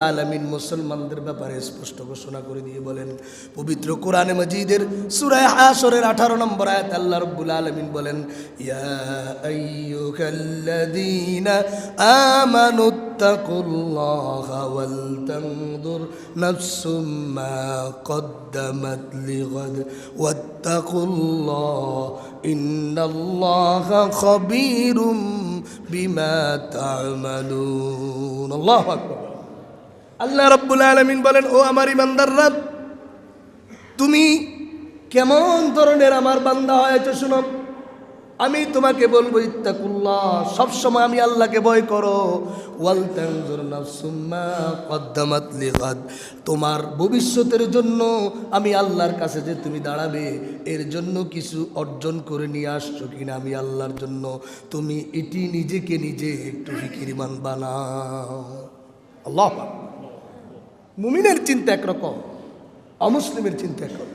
আলামিন মুসলমানদের ব্যাপারে স্পষ্ট ঘোষণা করে দিয়ে বলেন, পবিত্র কোরআনে মাজিদের সূরা হাশরের 18 নম্বর আয়াত আল্লাহ রাব্বুল আলামিন বলেন, ইয়া আইয়ুহাল্লাযীনা আমানুত্তাকুল্লাহা ওয়াল তানজুর নাফসুম মা কদ্দামাত লিগাদ ওয়াত্তাকুল্লাহ ইন্নাল্লাহা খাবীরুম বিমা তা'মালুন। আল্লাহু আকবার। আল্লাহ রাব্বুল আলামিন বলেন, ও আমার ইমানদাররা, তুমি কেমন ধরনের আমার বান্দা হয়েছে শোনো। আমি তোমাকে বলবো ইত্তাকুল্লাহ, সবসময় আমি আল্লাহকে ভয় করো। ওয়াল তানজুর নাফসুম মা কদ্দামাত লিগাদ, তোমার ভবিষ্যতের জন্য আমি আল্লাহর কাছে যে তুমি দাঁড়াবে এর জন্য কিছু অর্জন করে নিয়ে আসছো কিনা আমি আল্লাহর জন্য, তুমি এটি নিজেকে নিজে একটু ফিকিরমান বানাও। আল্লাহ। মুমিনের চিন্তা একরকম, অমুসলিমের চিন্তা একরকম।